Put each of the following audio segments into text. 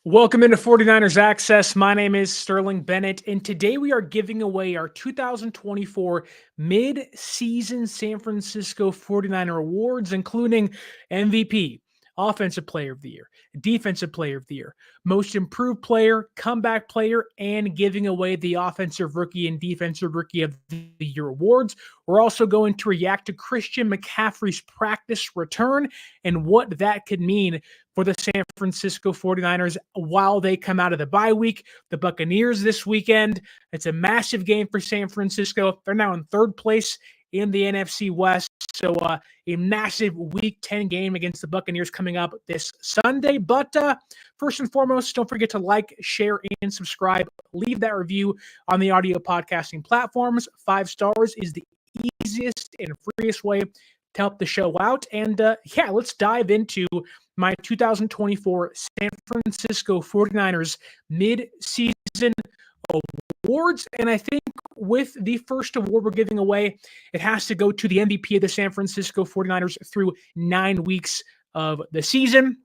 Welcome into 49ers Access. My name is Sterling Bennett, and today we are giving away our 2024 mid-season San Francisco 49er awards, including MVP, Offensive Player of the Year, Defensive Player of the Year, Most Improved Player, Comeback Player, and giving away the Offensive Rookie and Defensive Rookie of the Year awards. We're also going to react to Christian McCaffrey's practice return and what that could mean for the San Francisco 49ers while they come out of the bye week. The Buccaneers this weekend. It's a massive game for San Francisco. They're now in third place in the NFC West. So a massive Week 10 game against the Buccaneers coming up this Sunday. But first and foremost, don't forget to like, share, and subscribe. Leave that review on the audio podcasting platforms. 5 stars is the easiest and freest way to help the show out. And let's dive into my 2024 San Francisco 49ers mid-season awards. And I think with the first award we're giving away, it has to go to the MVP of the San Francisco 49ers through 9 weeks of the season.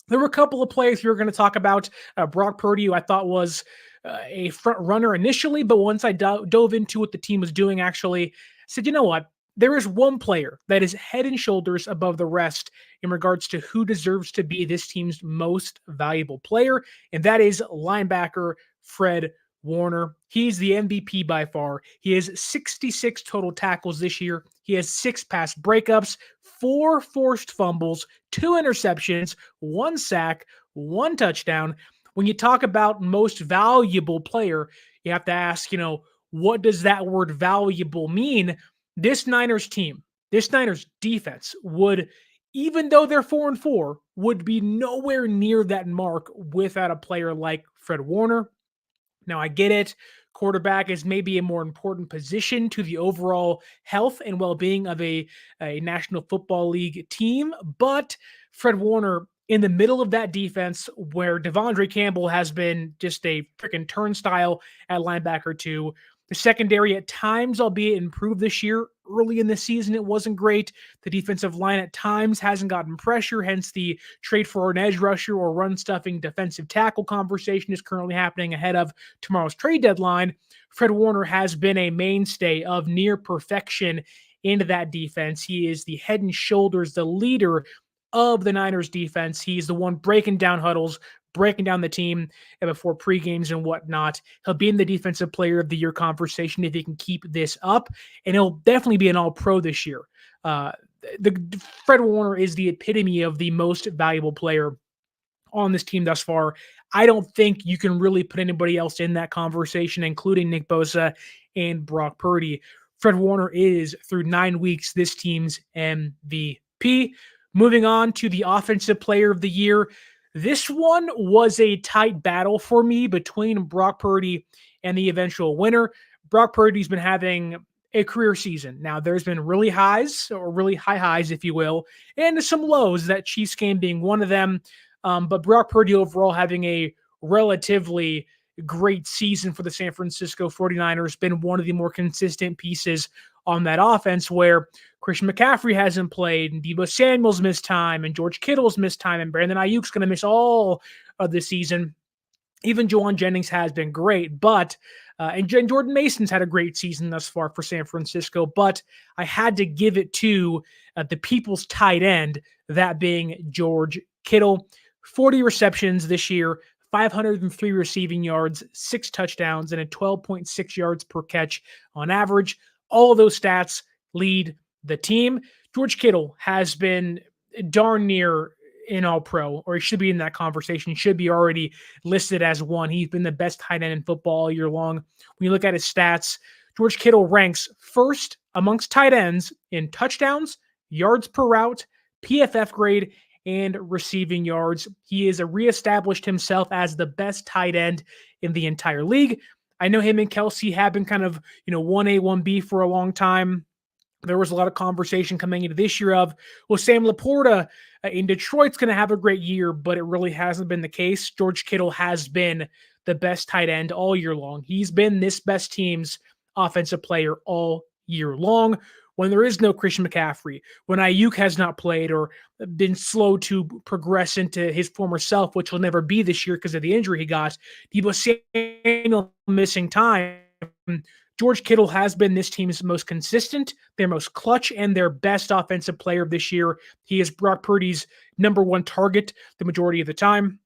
There were a couple of players we were going to talk about. Brock Purdy, who I thought was a front runner initially, but once I dove into what the team was doing, actually, I said, you know what? There is one player that is head and shoulders above the rest in regards to who deserves to be this team's most valuable player, and that is linebacker Fred Warner. He's the MVP by far. He has 66 total tackles this year. He has 6 pass breakups, 4 forced fumbles, 2 interceptions, 1 sack, 1 touchdown. When you talk about most valuable player, you have to ask, what does that word valuable mean? This Niners team, this Niners defense would, even though they're 4-4, would be nowhere near that mark without a player like Fred Warner. Now, I get it. Quarterback is maybe a more important position to the overall health and well-being of a National Football League team, but Fred Warner in the middle of that defense where Devondre Campbell has been just a freaking turnstile at linebacker too. The secondary at times, albeit improved this year. Early in the season, it wasn't great. The defensive line at times hasn't gotten pressure, hence the trade for an edge rusher or run-stuffing defensive tackle conversation is currently happening ahead of tomorrow's trade deadline. Fred Warner has been a mainstay of near perfection into that defense. He is the head and shoulders, the leader of the Niners defense. He's the one breaking down huddles, breaking down the team before pre-games and whatnot. He'll be in the Defensive Player of the Year conversation if he can keep this up, and he'll definitely be an all-pro this year. The Fred Warner is the epitome of the most valuable player on this team thus far. I don't think you can really put anybody else in that conversation, including Nick Bosa and Brock Purdy. Fred Warner is, through 9 weeks, this team's MVP. Moving on to the Offensive Player of the Year. This one was a tight battle for me between Brock Purdy and the eventual winner. Brock Purdy's been having a career season. Now, there's been really highs, or really high highs, if you will, and some lows, that Chiefs game being one of them. But Brock Purdy overall having a relatively great season for the San Francisco 49ers, been one of the more consistent pieces on that offense, where Christian McCaffrey hasn't played, and Deebo Samuel's missed time, and George Kittle's missed time, and Brandon Aiyuk's going to miss all of the season. Even Juwan Jennings has been great, but and Jordan Mason's had a great season thus far for San Francisco, but I had to give it to the people's tight end, that being George Kittle. 40 receptions this year, 503 receiving yards, 6 touchdowns, and a 12.6 yards per catch on average. All of those stats lead the team. George Kittle has been darn near an all-pro, or he should be in that conversation. He should be already listed as one. He's been the best tight end in football all year long. When you look at his stats, George Kittle ranks first amongst tight ends in touchdowns, yards per route, PFF grade, and receiving yards. He has reestablished himself as the best tight end in the entire league. I know him and Kelsey have been kind of, 1A, 1B for a long time. There was a lot of conversation coming into this year of, well, Sam Laporta in Detroit's going to have a great year, but it really hasn't been the case. George Kittle has been the best tight end all year long. He's been this best team's offensive player all year long. when there is no Christian McCaffrey, when Aiyuk has not played or been slow to progress into his former self, which will never be this year because of the injury he got, Deebo Samuel missing time. George Kittle has been this team's most consistent, their most clutch, and their best offensive player of this year. He is Brock Purdy's number one target the majority of the time,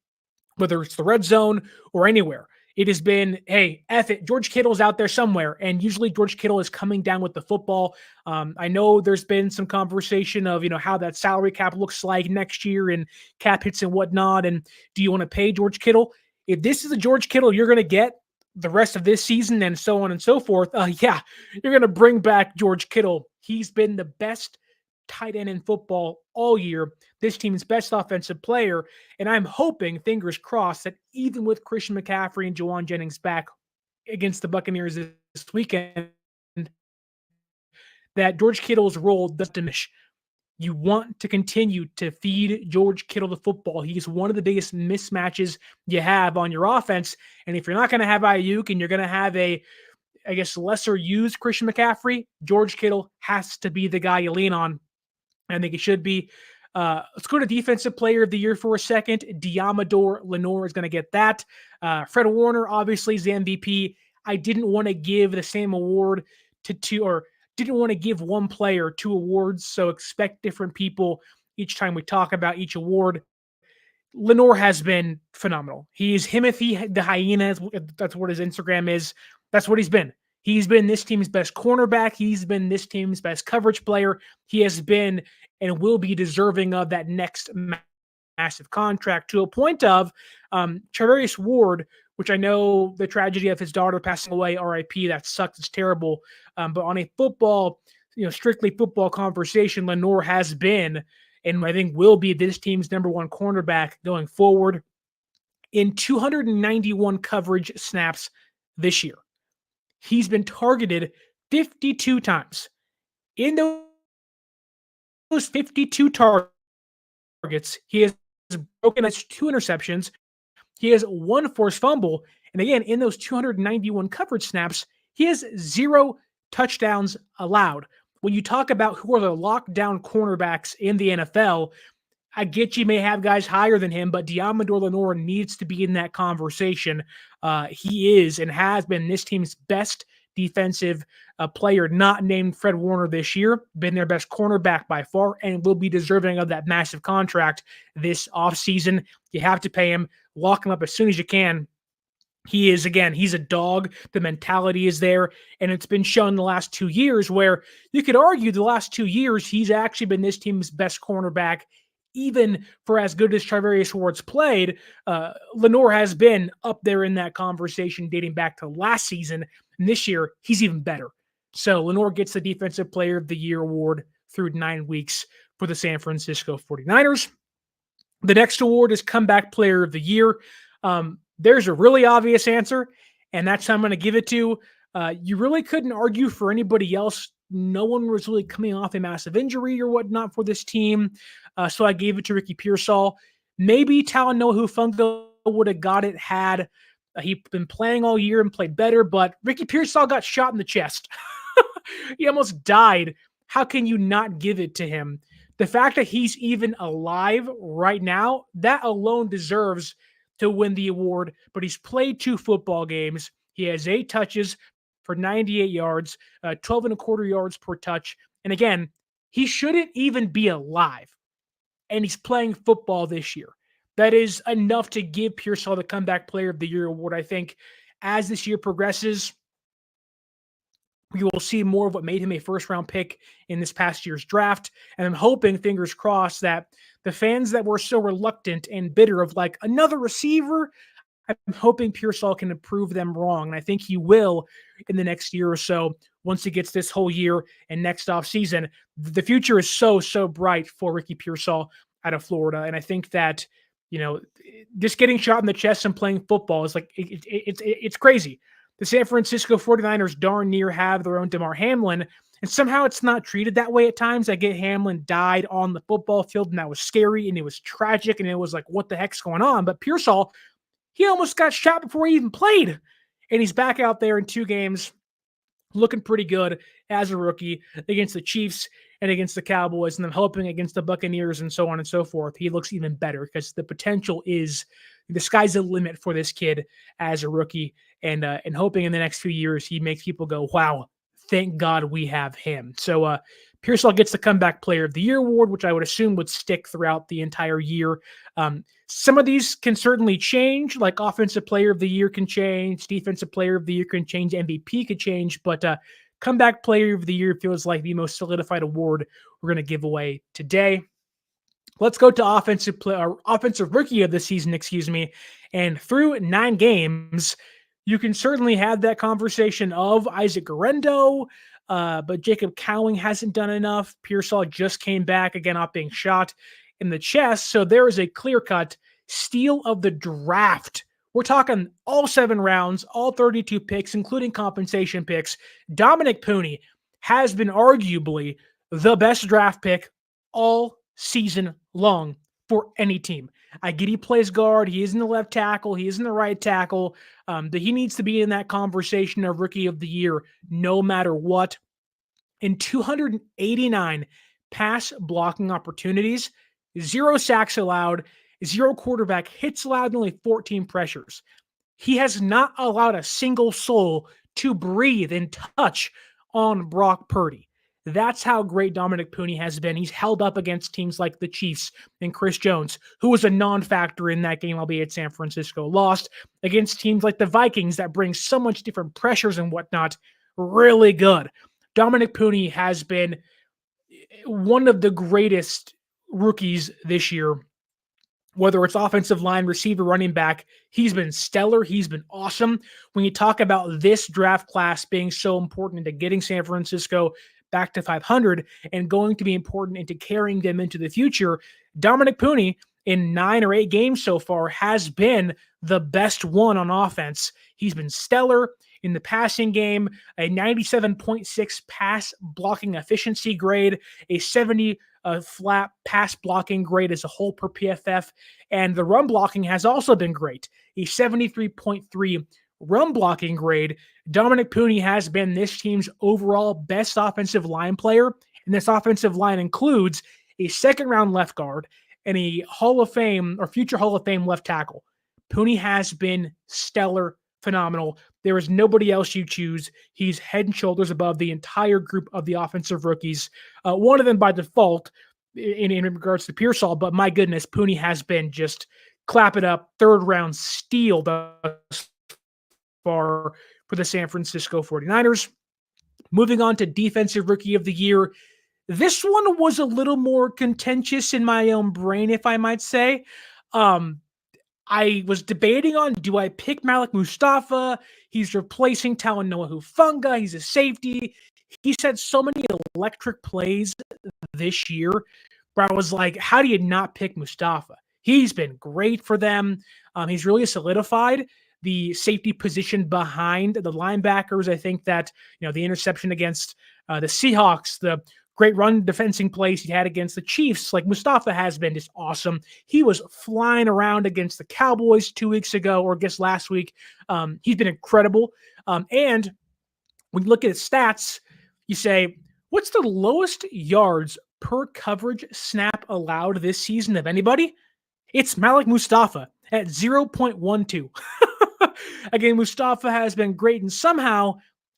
whether it's the red zone or anywhere. It has been, hey, F it. George Kittle's out there somewhere. And usually George Kittle is coming down with the football. I know there's been some conversation of, how that salary cap looks like next year and cap hits and whatnot. And do you want to pay George Kittle? If this is a George Kittle you're going to get the rest of this season and so on and so forth, yeah, you're going to bring back George Kittle. He's been the best tight end in football all year, this team's best offensive player. And I'm hoping, fingers crossed, that even with Christian McCaffrey and Juwan Jennings back against the Buccaneers this weekend, that George Kittle's role doesn't diminish. You want to continue to feed George Kittle the football. He's one of the biggest mismatches you have on your offense. And if you're not going to have Aiyuk and you're going to have lesser used Christian McCaffrey, George Kittle has to be the guy you lean on. I think it should be. Let's go to Defensive Player of the Year for a second. Deommodore Lenoir is going to get that. Fred Warner, obviously, is the MVP. I didn't want to give the same award to two, or didn't want to give one player two awards, so expect different people each time we talk about each award. Lenoir has been phenomenal. He's Himothy the Hyena. That's what his Instagram is. That's what he's been. He's been this team's best cornerback. He's been this team's best coverage player. He has been and will be deserving of that next massive contract, to a point of Charvarius Ward, which I know the tragedy of his daughter passing away, RIP, that sucks. It's terrible. But on a football, strictly football conversation, Lenoir has been, and I think will be, this team's number one cornerback going forward. In 291 coverage snaps this year, he's been targeted 52 times. In those 52 targets, he has broken his 2 interceptions. He has 1 forced fumble. And again, in those 291 coverage snaps, he has 0 touchdowns allowed. When you talk about who are the lockdown cornerbacks in the NFL, I get you may have guys higher than him, but Deommodore Lenoir needs to be in that conversation. He is and has been this team's best defensive player, not named Fred Warner this year, been their best cornerback by far, and will be deserving of that massive contract this offseason. You have to pay him, lock him up as soon as you can. He is, again, he's a dog. The mentality is there, and it's been shown the last 2 years where you could argue the last 2 years he's actually been this team's best cornerback. Even for as good as Charvarius Ward's played, Lenoir has been up there in that conversation dating back to last season. And this year, he's even better. So Lenoir gets the Defensive Player of the Year award through 9 weeks for the San Francisco 49ers. The next award is Comeback Player of the Year. There's a really obvious answer, and that's who I'm going to give it to. You really couldn't argue for anybody else. No one was really coming off a massive injury or whatnot for this team. So I gave it to Ricky Pearsall. Maybe Talanoa Hufanga would have got it had he been playing all year and played better, but Ricky Pearsall got shot in the chest. He almost died. How can you not give it to him? The fact that he's even alive right now, that alone deserves to win the award, but he's played 2 football games. He has 8 touches for 98 yards, 12 and a quarter yards per touch. And again, he shouldn't even be alive. And he's playing football this year. That is enough to give Pearsall the Comeback Player of the Year award. I think as this year progresses, we will see more of what made him a first-round pick in this past year's draft. And I'm hoping, fingers crossed, that the fans that were so reluctant and bitter of like another receiver, I'm hoping Pearsall can prove them wrong. And I think he will in the next year or so once he gets this whole year and next offseason. The future is so, so bright for Ricky Pearsall out of Florida. And I think that, just getting shot in the chest and playing football is like, it's crazy. The San Francisco 49ers darn near have their own Damar Hamlin, and somehow it's not treated that way at times. I get Hamlin died on the football field, and that was scary, and it was tragic, and it was like, what the heck's going on? But Pearsall, he almost got shot before he even played, and he's back out there in 2 games looking pretty good as a rookie against the Chiefs and against the Cowboys, and then hoping against the Buccaneers and so on and so forth, he looks even better because the potential is the sky's the limit for this kid as a rookie, and hoping in the next few years he makes people go, wow, thank God we have him. So Pearsall gets the Comeback Player of the Year award, which I would assume would stick throughout the entire year. Some of these can certainly change, like Offensive Player of the Year can change, Defensive Player of the Year can change, MVP could change, but Comeback Player of the Year feels like the most solidified award we're going to give away today. Let's go to offensive rookie of the season, And through 9 games, you can certainly have that conversation of Isaac Guerrero, but Jacob Cowing hasn't done enough. Pearsall just came back again, not being shot in the chest. So there is a clear-cut steal of the draft. We're talking all 7 rounds, all 32 picks, including compensation picks. Dominic Puni has been arguably the best draft pick all season long for any team. I get he plays guard. He is in the left tackle. He is in the right tackle. But he needs to be in that conversation of rookie of the year no matter what. In 289 pass blocking opportunities, 0 sacks allowed, 0 quarterback hits allowed, and only 14 pressures. He has not allowed a single soul to breathe and touch on Brock Purdy. That's how great Dominic Puni has been. He's held up against teams like the Chiefs and Chris Jones, who was a non-factor in that game, albeit San Francisco lost, against teams like the Vikings that bring so much different pressures and whatnot. Really good. Dominic Puni has been one of the greatest rookies this year. Whether it's offensive line, receiver, running back, he's been stellar. He's been awesome. When you talk about this draft class being so important into getting San Francisco back to 500 and going to be important into carrying them into the future, Dominic Puni in 9 or 8 games so far has been the best one on offense. He's been stellar in the passing game, a 97.6 pass blocking efficiency grade, a 70 flat pass blocking grade as a whole per PFF, and the run blocking has also been great, a 73.3 run blocking grade. Dominic Puni has been this team's overall best offensive line player, and this offensive line includes a second-round left guard and a Hall of Fame or future Hall of Fame left tackle. Puni has been stellar, phenomenal. There is nobody else you choose. He's head and shoulders above the entire group of the offensive rookies. One of them by default in regards to Pearsall, but my goodness, Puni has been just clap it up, 3rd round steal thus far for the San Francisco 49ers. Moving on to defensive rookie of the year. This one was a little more contentious in my own brain, if I might say. I was debating on, do I pick Malik Mustafa? He's replacing Talanoa Hufanga. He's a safety. He's had so many electric plays this year where I was like, how do you not pick Mustafa? He's been great for them. He's really solidified the safety position behind the linebackers. I think that, the interception against the Seahawks, the great run defending plays he had against the Chiefs, like Mustafa has been just awesome. He was flying around against the Cowboys 2 weeks ago, or I guess last week. He's been incredible. And when you look at his stats, you say, what's the lowest yards per coverage snap allowed this season of anybody? It's Malik Mustafa at 0.12. Again, Mustafa has been great, and somehow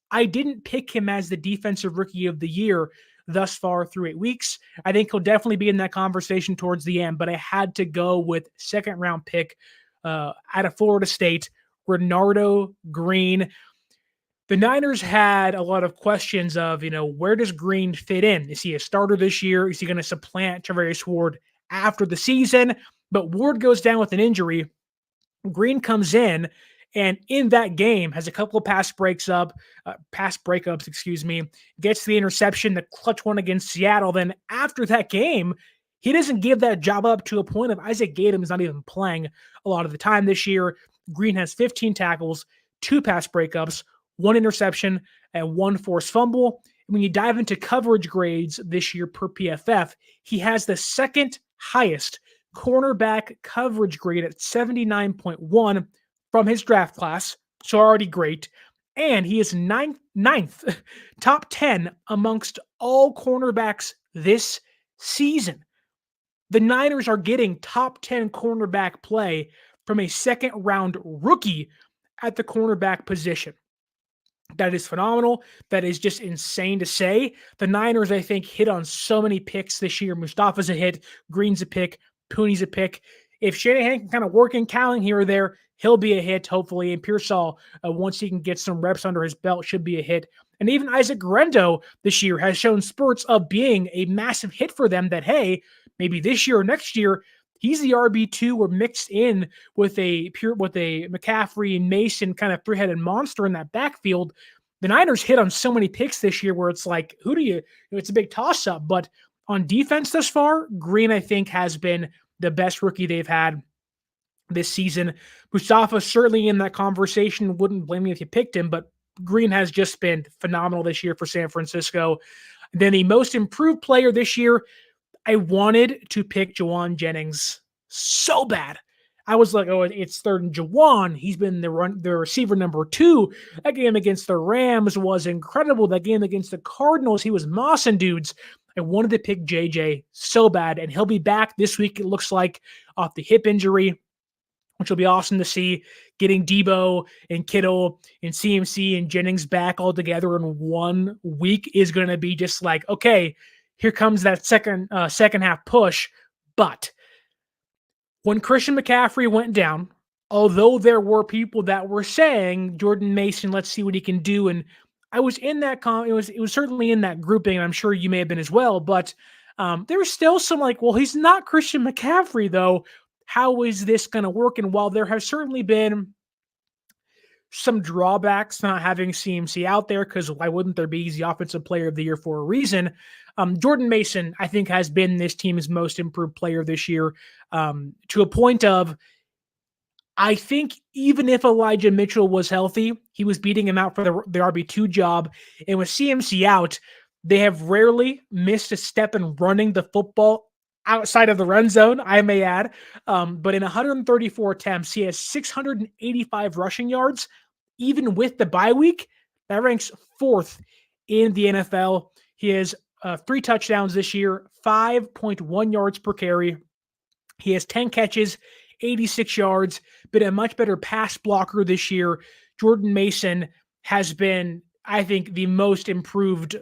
I didn't pick him as the defensive rookie of the year thus far through 8 weeks. I think he'll definitely be in that conversation towards the end, but I had to go with 2nd round pick out of Florida State, Renardo Green. The Niners had a lot of questions of, where does Green fit in? Is he a starter this year? Is he going to supplant Charvarius Ward after the season? But Ward goes down with an injury. Green comes in, and in that game has a couple of pass breakups, gets the interception, the clutch one against Seattle. Then after that game, he doesn't give that job up to a point of Isaac Gatum is not even playing a lot of the time this year. Green has 15 tackles, 2 pass breakups, 1 interception, and 1 forced fumble. And when you dive into coverage grades this year per PFF, he has the 2nd highest cornerback coverage grade at 79.1 from his draft class, so already great. and he is ninth top 10 amongst all cornerbacks this season. The Niners are getting top 10 cornerback play from a second-round rookie at the cornerback position. That is phenomenal. That is just insane to say. The Niners, I think, hit on so many picks this year. Mustafa's a hit. Green's a pick. Pooney's a pick. If Shanahan can kind of work in Callan here or there, he'll be a hit, hopefully. And Pearsall, once he can get some reps under his belt, should be a hit. And even Isaac Guerrero this year has shown spurts of being a massive hit for them that, hey, maybe this year or next year, he's the RB2 or mixed in with a McCaffrey and Mason kind of three-headed monster in that backfield. The Niners hit on so many picks this year where it's like, who do you it's a big toss-up. But on defense thus far, Green, I think, has been the best rookie they've had this season. Mustafa certainly in that conversation. Wouldn't blame me if you picked him, but Green has just been phenomenal this year for San Francisco. Then the most improved player this year, I wanted to pick Jauan Jennings so bad. I was like, oh, it's third and Jauan. He's been the receiver number 2. That game against the Rams was incredible. That game against the Cardinals, he was mossing dudes. I wanted to pick JJ so bad, and he'll be back this week, it looks like, off the hip injury, which will be awesome to see. Getting Deebo and Kittle and CMC and Jennings back all together in 1 week is going to be just like, okay, here comes that second half push. But when Christian McCaffrey went down, although there were people that were saying Jordan Mason, let's see what he can do, and I was in that it was certainly in that grouping, and I'm sure you may have been as well. But there was still some like, well, he's not Christian McCaffrey though. How is this going to work? And while there have certainly been some drawbacks not having CMC out there, because why wouldn't there be? He's the offensive player of the year for a reason. Jordan Mason, I think, has been this team's most improved player this year, to a point of, I think even if Elijah Mitchell was healthy, he was beating him out for the RB2 job. And with CMC out, they have rarely missed a step in running the football outside of the run zone, I may add. But in 134 attempts, he has 685 rushing yards. Even with the bye week, that ranks 4th in the NFL. He has 3 touchdowns this year, 5.1 yards per carry. He has 10 catches, 86 yards, been a much better pass blocker this year. Jordan Mason has been, I think, the most improved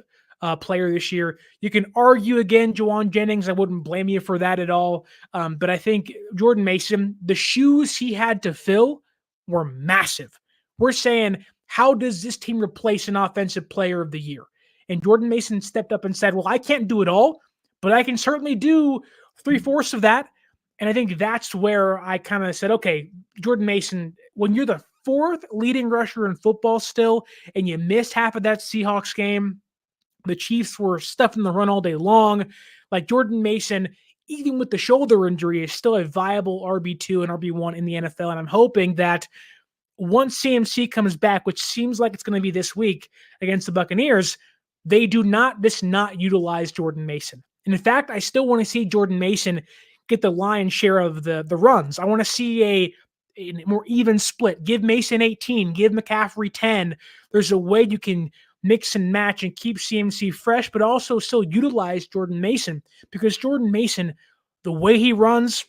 player this year. You can argue again, Jauan Jennings. I wouldn't blame you for that at all. But I think Jordan Mason, the shoes he had to fill were massive. We're saying, how does this team replace an offensive player of the year? And Jordan Mason stepped up and said, well, I can't do it all, but I can certainly do 3/4 of that. And I think that's where I kind of said, okay, Jordan Mason, when you're the 4th leading rusher in football still, and you missed half of that Seahawks game, the Chiefs were stuffing the run all day long. Like, Jordan Mason, even with the shoulder injury, is still a viable RB2 and RB1 in the NFL. And I'm hoping that once CMC comes back, which seems like it's going to be this week against the Buccaneers, they do not utilize Jordan Mason. And in fact, I still want to see Jordan Mason get the lion's share of the runs. I want to see a more even split. Give Mason 18, give McCaffrey 10. There's a way you can mix and match and keep CMC fresh, but also still utilize Jordan Mason, because Jordan Mason, the way he runs,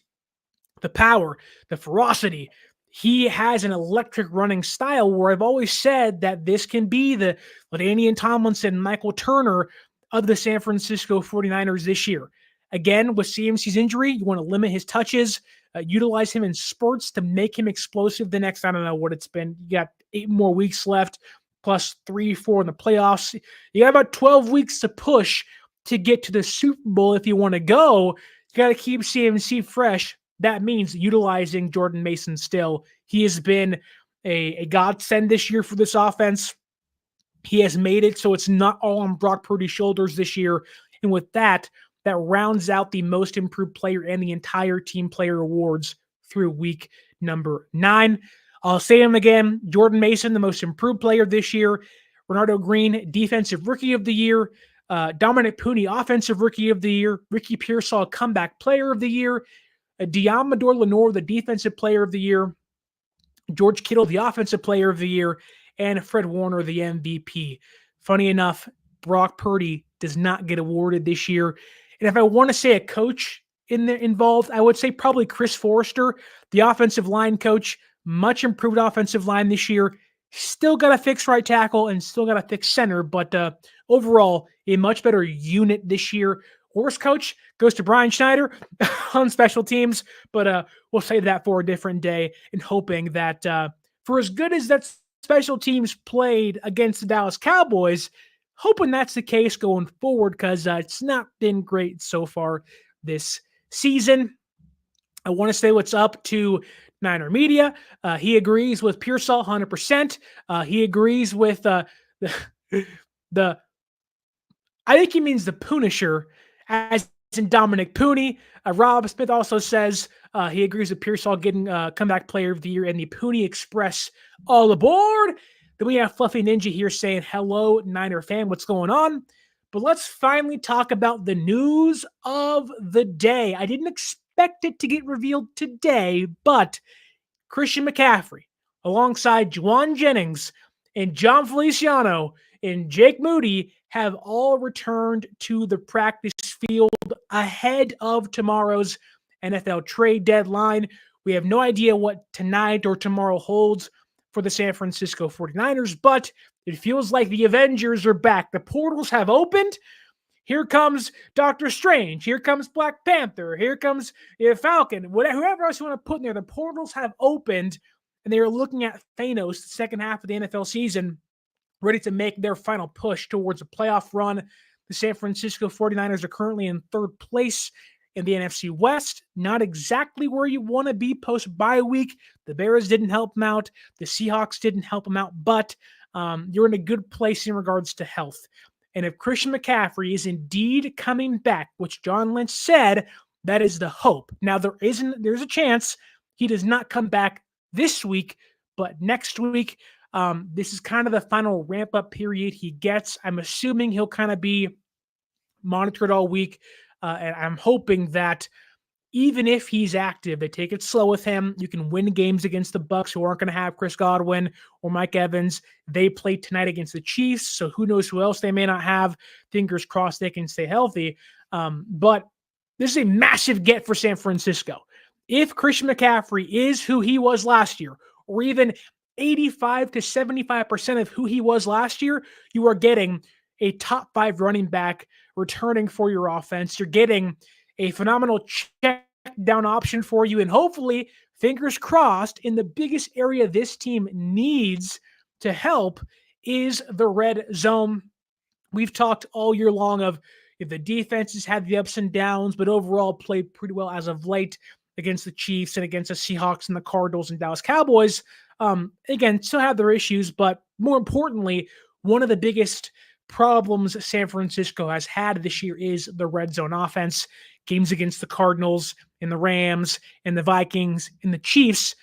the power, the ferocity, he has an electric running style where I've always said that this can be the LaDainian Tomlinson, Michael Turner of the San Francisco 49ers this year. Again, with CMC's injury, you want to limit his touches, utilize him in spurts to make him explosive the next, I don't know what it's been. You got 8 more weeks left, plus 3-4 in the playoffs. You got about 12 weeks to push to get to the Super Bowl if you want to go. You got to keep CMC fresh. That means utilizing Jordan Mason still. He has been a godsend this year for this offense. He has made it so it's not all on Brock Purdy's shoulders this year. And with that rounds out the most improved player and the entire team player awards through week number 9. I'll say him again. Jordan Mason, the most improved player this year. Renardo Green, defensive rookie of the year. Dominic Pooney, offensive rookie of the year. Ricky Pearsall, comeback player of the year. Deommodore Lenoir, the defensive player of the year. George Kittle, the offensive player of the year. and Fred Warner the MVP. Funny enough, Brock Purdy does not get awarded this year. And if I want to say a coach involved, I would say probably Chris Forrester, the offensive line coach. Much improved offensive line this year. Still got to fix right tackle and still got to fix center, but overall, a much better unit this year. Worst coach goes to Brian Schneider on special teams, but we'll save that for a different day, and hoping that for as good as that special teams played against the Dallas Cowboys, hoping that's the case going forward, because it's not been great so far this season. I want to say what's up to Niner Media. He agrees with Pearsall 100%. He agrees with the I think he means the Punisher, as in Dominic Pooney. Rob Smith also says he agrees with Pearsall getting Comeback Player of the Year and the Pooney Express all aboard. Then we have Fluffy Ninja here saying, hello, Niner fan, what's going on? But let's finally talk about the news of the day. I didn't expect it to get revealed today, but Christian McCaffrey, alongside Juwan Jennings and John Feliciano and Jake Moody, have all returned to the practice field ahead of tomorrow's NFL trade deadline. We have no idea what tonight or tomorrow holds for the San Francisco 49ers, but it feels like the Avengers are back. The portals have opened. Here comes Doctor Strange. Here comes Black Panther. Here comes Falcon. Whoever else you want to put in there, the portals have opened, and they are looking at Thanos, the second half of the NFL season, ready to make their final push towards a playoff run. The San Francisco 49ers are currently in third place in the NFC West. Not exactly where you want to be post-bye week. The Bears didn't help them out. The Seahawks didn't help them out, but you're in a good place in regards to health. And if Christian McCaffrey is indeed coming back, which John Lynch said, that is the hope. Now, there's a chance he does not come back this week, but next week. This is kind of the final ramp-up period he gets. I'm assuming he'll kind of be monitored all week, and I'm hoping that even if he's active, they take it slow with him. You can win games against the Bucs, who aren't going to have Chris Godwin or Mike Evans. They play tonight against the Chiefs, so who knows who else they may not have. Fingers crossed they can stay healthy. But this is a massive get for San Francisco. If Christian McCaffrey is who he was last year, or even 85 to 75% of who he was last year, you are getting a top 5 running back returning for your offense. You're getting a phenomenal check down option for you. And hopefully, fingers crossed, in the biggest area this team needs to help is the red zone. We've talked all year long of if the defenses had the ups and downs, but overall played pretty well as of late against the Chiefs and against the Seahawks and the Cardinals and Dallas Cowboys. Again, still have their issues, but more importantly, one of the biggest problems San Francisco has had this year is the red zone offense. Games against the Cardinals and the Rams and the Vikings and the Chiefs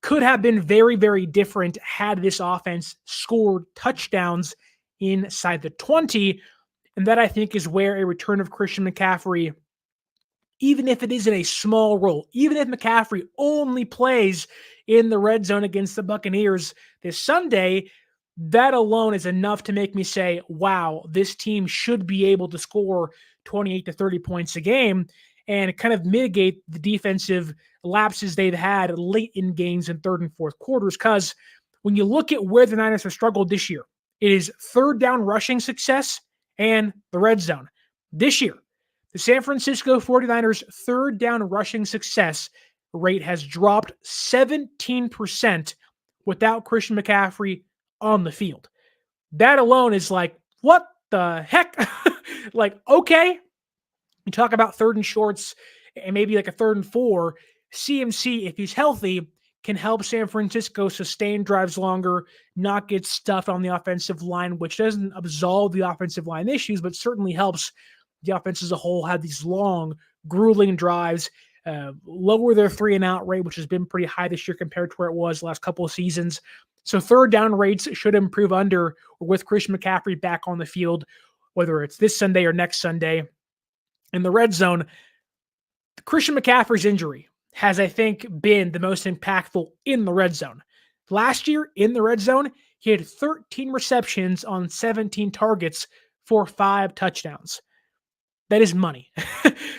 could have been very, very different had this offense scored touchdowns inside the 20. And that, I think, is where a return of Christian McCaffrey, even if it is in a small role, even if McCaffrey only plays in the red zone against the Buccaneers this Sunday, that alone is enough to make me say, wow, this team should be able to score 28 to 30 points a game and kind of mitigate the defensive lapses they've had late in games in third and fourth quarters. Because when you look at where the Niners have struggled this year, it is third down rushing success and the red zone. This year, the San Francisco 49ers third down rushing success rate has dropped 17% without Christian McCaffrey on the field. That alone is like, what the heck? Like, okay, you talk about third and shorts and maybe like a third and 4. CMC, if he's healthy, can help San Francisco sustain drives longer, not get stuffed on the offensive line, which doesn't absolve the offensive line issues, but certainly helps the offense as a whole have these long, grueling drives, lower their 3-and-out rate, which has been pretty high this year compared to where it was the last couple of seasons. So third down rates should improve under or with Christian McCaffrey back on the field, whether it's this Sunday or next Sunday. In the red zone, Christian McCaffrey's injury has, I think, been the most impactful in the red zone. Last year in the red zone, He had 13 receptions on 17 targets for 5 touchdowns. That is money.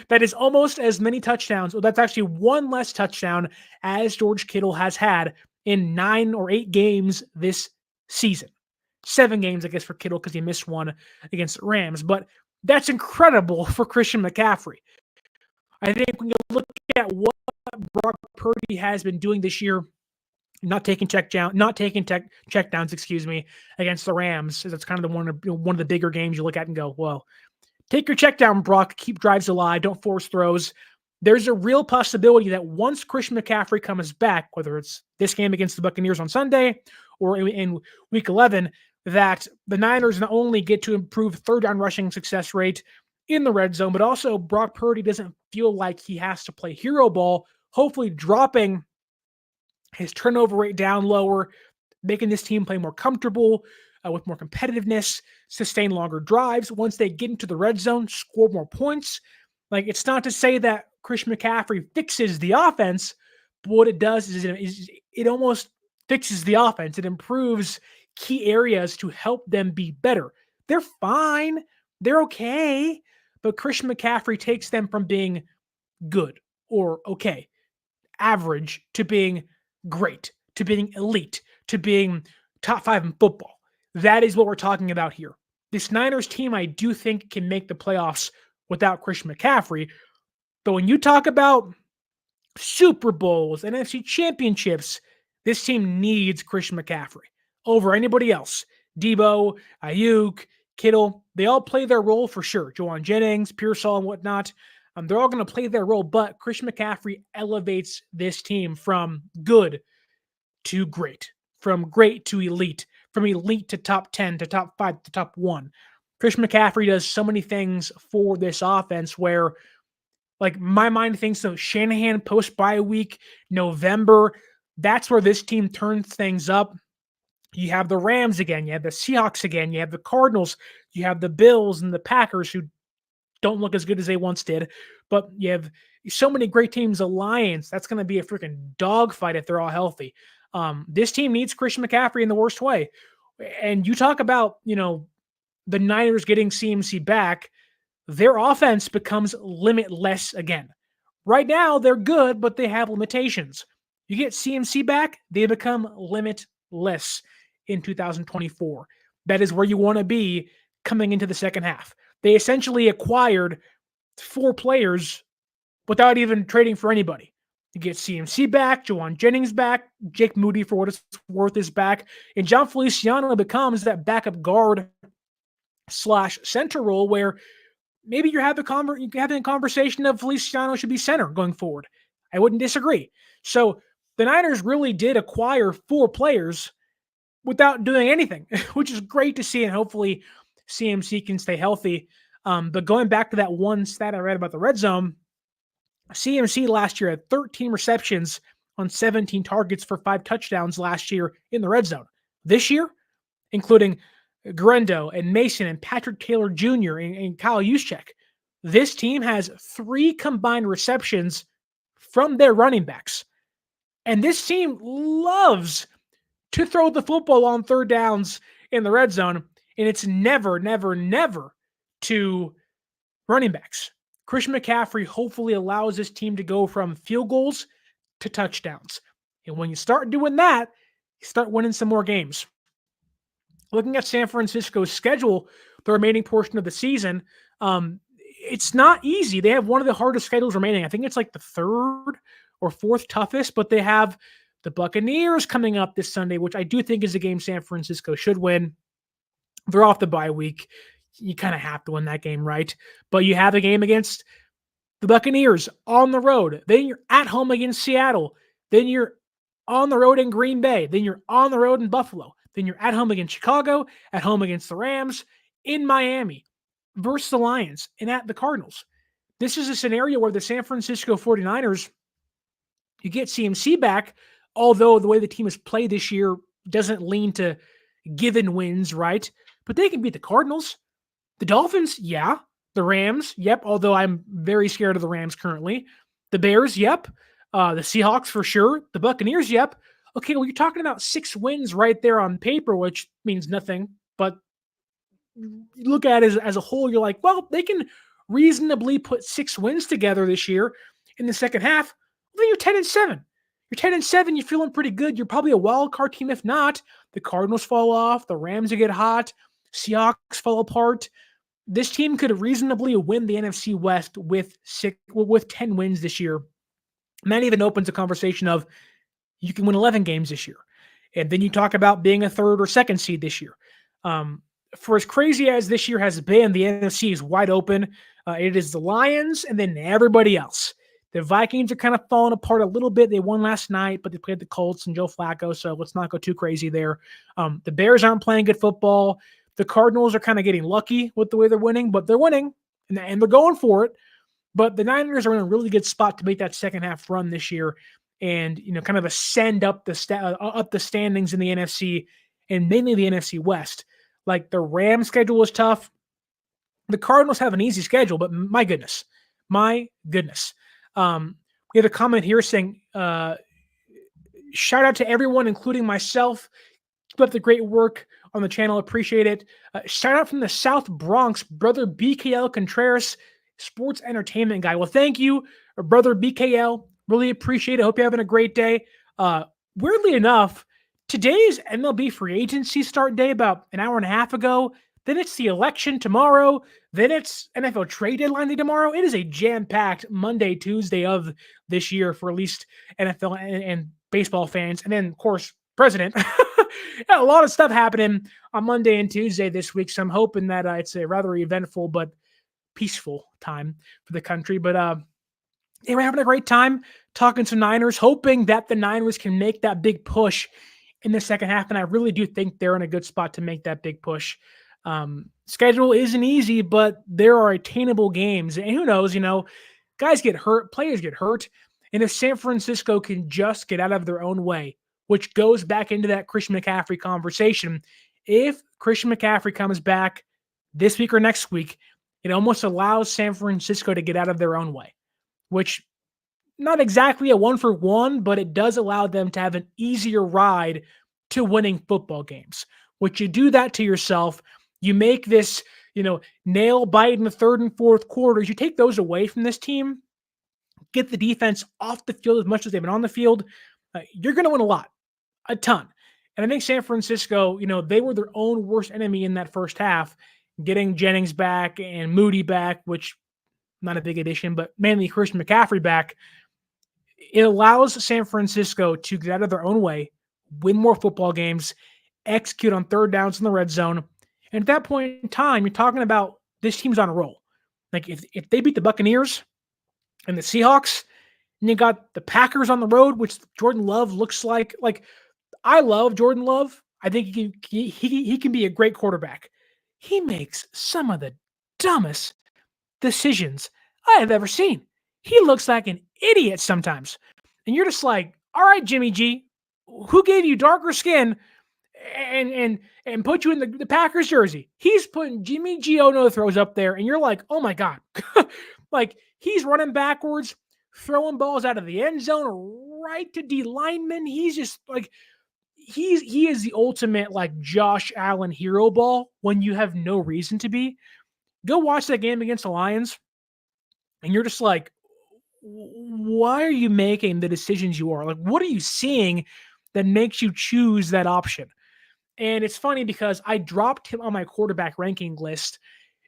That is almost as many touchdowns. Well, that's actually one less touchdown as George Kittle has had in 9 or 8 games this season. 7 games, I guess, for Kittle because he missed one against the Rams. But that's incredible for Christian McCaffrey. I think when you look at what Brock Purdy has been doing this year, not taking checkdowns, against the Rams. That's kind of one of the bigger games you look at and go, well, take your check down, Brock. Keep drives alive. Don't force throws. There's a real possibility that once Christian McCaffrey comes back, whether it's this game against the Buccaneers on Sunday or in Week 11, that the Niners not only get to improve third down rushing success rate in the red zone, but also Brock Purdy doesn't feel like he has to play hero ball, hopefully dropping his turnover rate down lower, making this team play more comfortable, with more competitiveness, sustain longer drives. Once they get into the red zone, score more points. Like, it's not to say that Christian McCaffrey fixes the offense, but what it does is it almost fixes the offense. It improves key areas to help them be better. They're fine. They're okay. But Christian McCaffrey takes them from being good or okay, average, to being great, to being elite, to being top 5 in football. That is what we're talking about here. This Niners team, I do think, can make the playoffs without Christian McCaffrey. But when you talk about Super Bowls and NFC championships, this team needs Christian McCaffrey over anybody else. Deebo, Aiyuk, Kittle, they all play their role for sure. Juwan Jennings, Pearsall, and whatnot. They're all going to play their role, but Christian McCaffrey elevates this team from good to great, from great to elite, from elite to top 10 to top 5 to top 1. Christian McCaffrey does so many things for this offense where, like, my mind thinks of Shanahan post-bye week, November. That's where this team turns things up. You have the Rams again. You have the Seahawks again. You have the Cardinals. You have the Bills and the Packers, who don't look as good as they once did. But you have so many great teams. The Lions, that's going to be a freaking dogfight if they're all healthy. This team needs Christian McCaffrey in the worst way. And you talk about, the Niners getting CMC back, their offense becomes limitless again. Right now, they're good, but they have limitations. You get CMC back, they become limitless in 2024. That is where you want to be coming into the second half. They essentially acquired 4 players without even trading for anybody. You get CMC back, Juwan Jennings back, Jake Moody, for what it's worth, is back, and John Feliciano becomes that backup guard / center role where maybe you're having a conversation of Feliciano should be center going forward. I wouldn't disagree. So the Niners really did acquire 4 players without doing anything, which is great to see, and hopefully CMC can stay healthy. But going back to that one stat I read about the red zone, CMC last year had 13 receptions on 17 targets for 5 touchdowns last year in the red zone. This year, including Grendo and Mason and Patrick Taylor Jr. and Kyle Juszczyk, this team has 3 combined receptions from their running backs. And this team loves to throw the football on third downs in the red zone, and it's never, never, never to running backs. Christian McCaffrey hopefully allows this team to go from field goals to touchdowns. And when you start doing that, you start winning some more games. Looking at San Francisco's schedule, the remaining portion of the season, it's not easy. They have one of the hardest schedules remaining. I think it's like the 3rd or 4th toughest, but they have the Buccaneers coming up this Sunday, which I do think is a game San Francisco should win. They're off the bye week. You kind of have to win that game, right? But you have a game against the Buccaneers on the road. Then you're at home against Seattle. Then you're on the road in Green Bay. Then you're on the road in Buffalo. Then you're at home against Chicago, at home against the Rams, in Miami, versus the Lions, and at the Cardinals. This is a scenario where the San Francisco 49ers, you get CMC back, although the way the team has played this year doesn't lean to given wins, right? But they can beat the Cardinals. The Dolphins, yeah. The Rams, yep, although I'm very scared of the Rams currently. The Bears, yep. The Seahawks for sure. The Buccaneers, yep. Okay, well, you're talking about 6 wins right there on paper, which means nothing. But you look at it as a whole, you're like, well, they can reasonably put 6 wins together this year in the second half. Well, then you're 10-7. You're 10-7. You're feeling pretty good. You're probably a wild card team. If not, the Cardinals fall off. The Rams get hot. Seahawks fall apart. This team could reasonably win the NFC West with 10 wins this year. And that even opens a conversation of you can win 11 games this year. And then you talk about being a third or second seed this year. For as crazy as this year has been, the NFC is wide open. It is the Lions and then everybody else. The Vikings are kind of falling apart a little bit. They won last night, but they played the Colts and Joe Flacco, so let's not go too crazy there. The Bears aren't playing good football. The Cardinals are kind of getting lucky with the way they're winning, but they're winning, and they're going for it. But the Niners are in a really good spot to make that second half run this year and, kind of ascend up the standings in the NFC and mainly the NFC West. Like the Rams schedule is tough. The Cardinals have an easy schedule, but my goodness. We have a comment here saying, shout out to everyone, including myself. Keep up the great work on the channel. Appreciate it. Shout out from the South Bronx, brother BKL Contreras, sports entertainment guy. Well, thank you, brother BKL. Really appreciate it. Hope you're having a great day. Weirdly enough, today's MLB free agency start day about an hour and a half ago. Then it's the election tomorrow. Then it's NFL trade deadline day tomorrow. It is a jam-packed Monday, Tuesday of this year for at least NFL and baseball fans. And then, of course, president. A lot of stuff happening on Monday and Tuesday this week. So I'm hoping that it's a rather eventful but peaceful time for the country. But yeah, we're having a great time talking to Niners, hoping that the Niners can make that big push in the second half. And I really do think they're in a good spot to make that big push. Schedule isn't easy, but there are attainable games. And who knows, guys get hurt, players get hurt. And if San Francisco can just get out of their own way, which goes back into that Christian McCaffrey conversation, if Christian McCaffrey comes back this week or next week, it almost allows San Francisco to get out of their own way, which not exactly a 1-for-1, but it does allow them to have an easier ride to winning football games. Which you do that to yourself, you make this, nail bite in the third and fourth quarters. You take those away from this team, get the defense off the field as much as they've been on the field, you're going to win a ton. And I think San Francisco, they were their own worst enemy in that first half, getting Jennings back and Moody back, which not a big addition, but mainly Christian McCaffrey back. It allows San Francisco to get out of their own way, win more football games, execute on third downs in the red zone. And at that point in time, you're talking about this team's on a roll. Like if they beat the Buccaneers and the Seahawks, and you got the Packers on the road, which Jordan Love looks like I love Jordan Love. I think he can be a great quarterback. He makes some of the dumbest decisions I have ever seen. He looks like an idiot sometimes. And you're just like, all right, Jimmy G, who gave you darker skin and put you in the Packers jersey? He's putting Jimmy G no throws up there, and you're like, oh my God. Like he's running backwards, throwing balls out of the end zone right to D linemen. He's just like, he is the ultimate like Josh Allen hero ball when you have no reason to be. Go watch that game against the Lions, and you're just like, why are you making the decisions you are? Like, what are you seeing that makes you choose that option? And it's funny because I dropped him on my quarterback ranking list,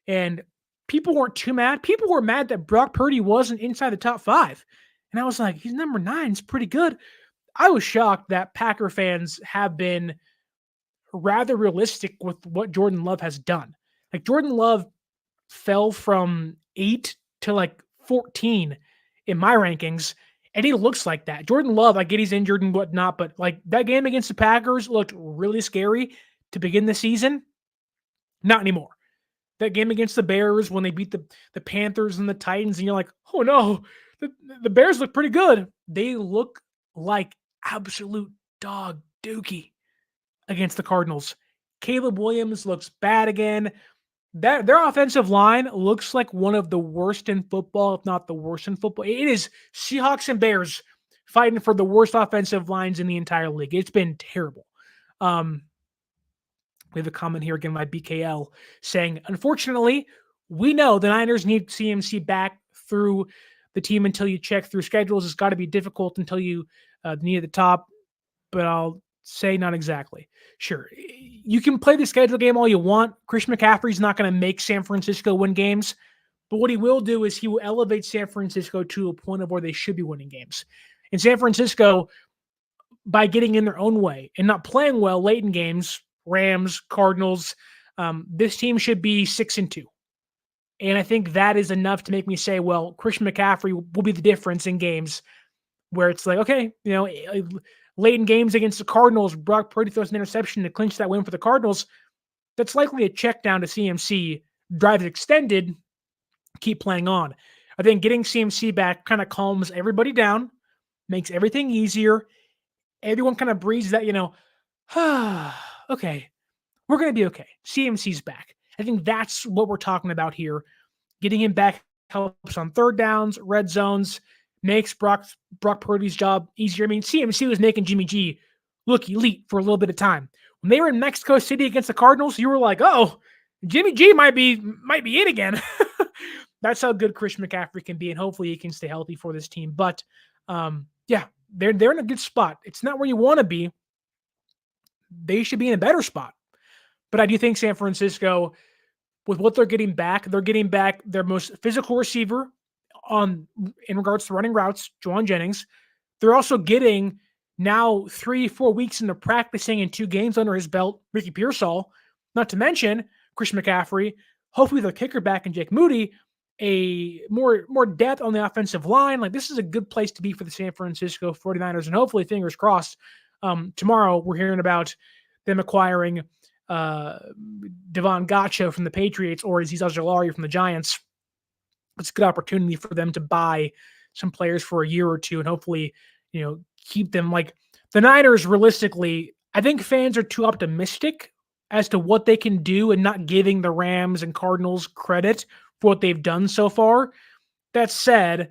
and people weren't too mad. People were mad that Brock Purdy wasn't inside the top 5. And I was like, he's number 9. It's pretty good. I was shocked that Packer fans have been rather realistic with what Jordan Love has done. Like Jordan Love fell from 8 to like 14 in my rankings, and he looks like that. Jordan Love, I get he's injured and whatnot, but like that game against the Packers looked really scary to begin the season. Not anymore. That game against the Bears when they beat the Panthers and the Titans, and you're like, oh no, the Bears look pretty good. They look like absolute dog dookie against the Cardinals. Caleb Williams looks bad again. Their offensive line looks like one of the worst in football, if not the worst in football. It is Seahawks and Bears fighting for the worst offensive lines in the entire league. It's been terrible. We have a comment here again by BKL saying, unfortunately, we know the Niners need CMC back through the team until you check through schedules. It's got to be difficult until you need at the top, but I'll say not exactly. Sure, you can play the schedule game all you want. Christian McCaffrey's not going to make San Francisco win games, but what he will do is he will elevate San Francisco to a point of where they should be winning games. In San Francisco, by getting in their own way and not playing well late in games, Rams, Cardinals, this team should be 6-2. And I think that is enough to make me say, well, Christian McCaffrey will be the difference in games where it's like, okay, late in games against the Cardinals, Brock Purdy throws an interception to clinch that win for the Cardinals. That's likely a check down to CMC, drive it extended, keep playing on. I think getting CMC back kind of calms everybody down, makes everything easier. Everyone kind of breathes that, okay, we're going to be okay. CMC's back. I think that's what we're talking about here. Getting him back helps on third downs, red zones, makes Brock Purdy's job easier. I mean, CMC was making Jimmy G look elite for a little bit of time. When they were in Mexico City against the Cardinals, you were like, oh, Jimmy G might be in again. That's how good Christian McCaffrey can be, and hopefully he can stay healthy for this team. But, yeah, they're in a good spot. It's not where you want to be. They should be in a better spot. But I do think San Francisco, with what they're getting back their most physical receiver in regards to running routes, Juwan Jennings. They're also getting now 3-4 weeks into practicing and 2 games under his belt, Ricky Pearsall, not to mention Christian McCaffrey, hopefully the kicker back in Jake Moody, a more depth on the offensive line. Like, this is a good place to be for the San Francisco 49ers, and hopefully, fingers crossed, tomorrow we're hearing about them acquiring Devon Gotcha from the Patriots or Azeez Ojulari from the Giants. It's a good opportunity for them to buy some players for a year or two and hopefully, keep them. Like, the Niners, realistically, I think fans are too optimistic as to what they can do and not giving the Rams and Cardinals credit for what they've done so far. That said,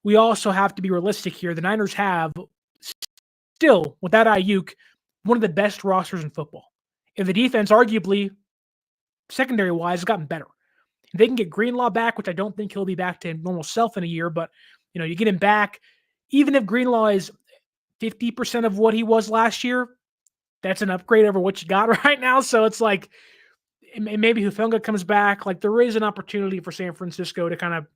we also have to be realistic here. The Niners have still, without Aiyuk, one of the best rosters in football. And the defense, arguably, secondary-wise, has gotten better. If they can get Greenlaw back, which I don't think he'll be back to normal self in a year, but, you get him back. Even if Greenlaw is 50% of what he was last year, that's an upgrade over what you got right now. So it's like, maybe Hufanga comes back. Like, there is an opportunity for San Francisco to kind of,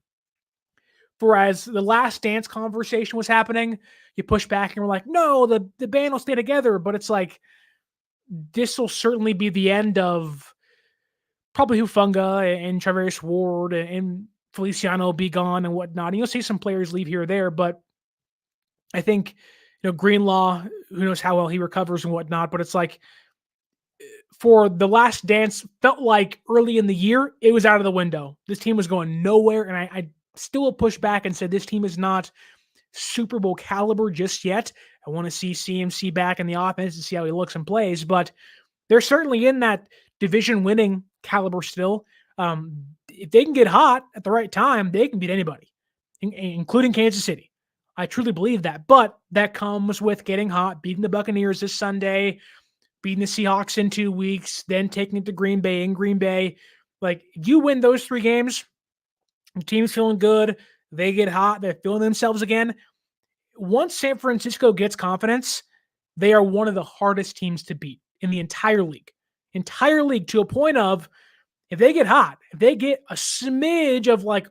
whereas the last dance conversation was happening, you push back and we're like, no, the band will stay together. But it's like, this will certainly be the end of probably Hufanga and Travis Ward and Feliciano will be gone and whatnot. And you'll see some players leave here or there, but I think, Greenlaw, who knows how well he recovers and whatnot, but it's like, for the last dance, felt like early in the year, it was out of the window. This team was going nowhere, and I still will push back and said this team is not Super Bowl caliber just yet. I want to see CMC back in the offense and see how he looks and plays, but they're certainly in that division-winning caliber still. If they can get hot at the right time, they can beat anybody, including Kansas City. I truly believe that, but that comes with getting hot, beating the Buccaneers this Sunday, beating the Seahawks in 2 weeks, then taking it to Green Bay in Green Bay. Like, you win those 3 games, the team's feeling good, they get hot, they're feeling themselves again. Once San Francisco gets confidence, they are one of the hardest teams to beat in the entire league. Entire league, to a point of, if they get hot, if they get a smidge of like,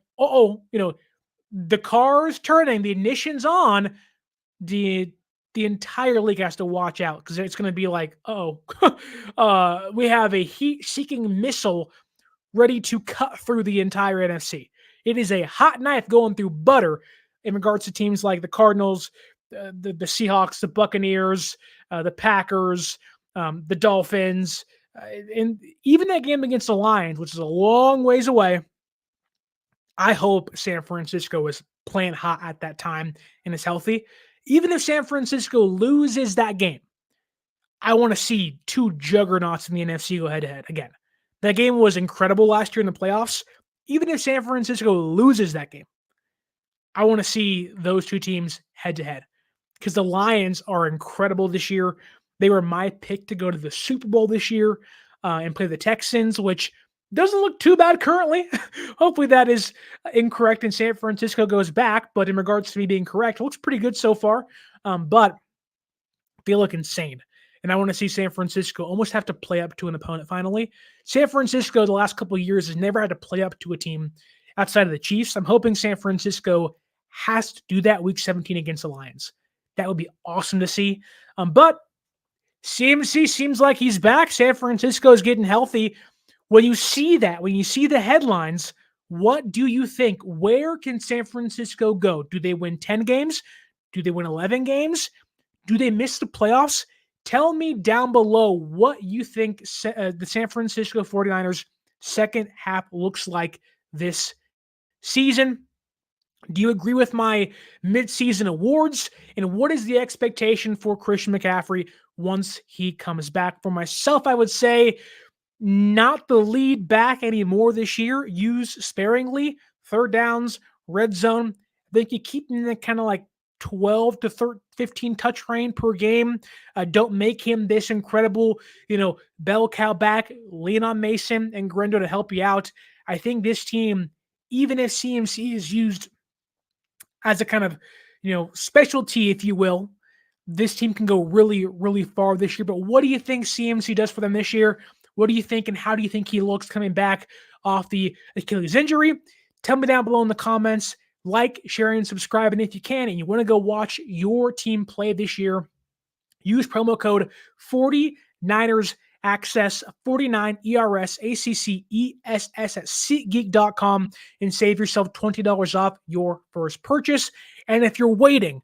the car's turning, the ignition's on, the entire league has to watch out because it's going to be like, we have a heat-seeking missile ready to cut through the entire NFC. It is a hot knife going through butter in regards to teams like the Cardinals, the Seahawks, the Buccaneers, the Packers, the Dolphins, and even that game against the Lions, which is a long ways away. I hope San Francisco is playing hot at that time and is healthy. Even if San Francisco loses that game, I want to see 2 juggernauts in the NFC go head-to-head again. That game was incredible last year in the playoffs. Even if San Francisco loses that game, I want to see those 2 teams head-to-head because the Lions are incredible this year. They were my pick to go to the Super Bowl this year and play the Texans, which doesn't look too bad currently. Hopefully that is incorrect and San Francisco goes back. But in regards to me being correct, it looks pretty good so far. But they look insane. And I want to see San Francisco almost have to play up to an opponent finally. San Francisco, the last couple of years, has never had to play up to a team outside of the Chiefs. I'm hoping San Francisco has to do that week 17 against the Lions. That would be awesome to see. But CMC seems like he's back. San Francisco is getting healthy. When you see that, when you see the headlines, what do you think? Where can San Francisco go? Do they win 10 games? Do they win 11 games? Do they miss the playoffs? Tell me down below what you think the San Francisco 49ers second half looks like this season. Do you agree with my midseason awards? And what is the expectation for Christian McCaffrey once he comes back? For myself, I would say not the lead back anymore this year. Use sparingly. Third downs, red zone. I think you keep him in the kind of like 12 to 15 touch range per game. Don't make him this incredible, bell cow back. Lean on Mason and Grendo to help you out. I think this team, even if CMC is used as a kind of, specialty, if you will, this team can go really, really far this year. But what do you think CMC does for them this year? What do you think, and how do you think he looks coming back off the Achilles injury? Tell me down below in the comments. Like, share, and subscribe. And if you can, and you want to go watch your team play this year, use promo code 49ers Access 49 ERS ACCESS at SeatGeek.com and save yourself $20 off your first purchase. And if you're waiting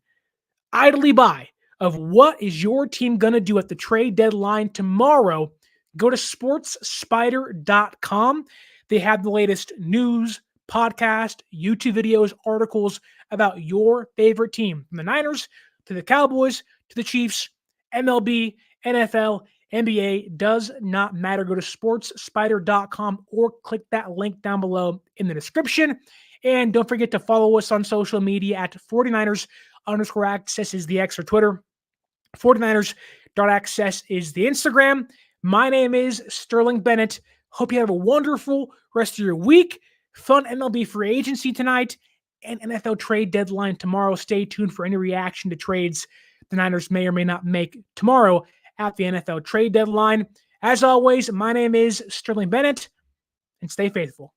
idly by of what is your team going to do at the trade deadline tomorrow, go to sportsspyder.com. They have the latest news, podcast, YouTube videos, articles about your favorite team, from the Niners to the Cowboys to the Chiefs, MLB, NFL, NBA, does not matter. Go to sportsspyder.com or click that link down below in the description. And don't forget to follow us on social media at 49ers_access is the X or Twitter. 49ers.access is the Instagram. My name is Sterling Bennett. Hope you have a wonderful rest of your week. Fun MLB free agency tonight and NFL trade deadline tomorrow. Stay tuned for any reaction to trades the Niners may or may not make tomorrow at the NFL trade deadline. As always, my name is Sterling Bennett, and stay faithful.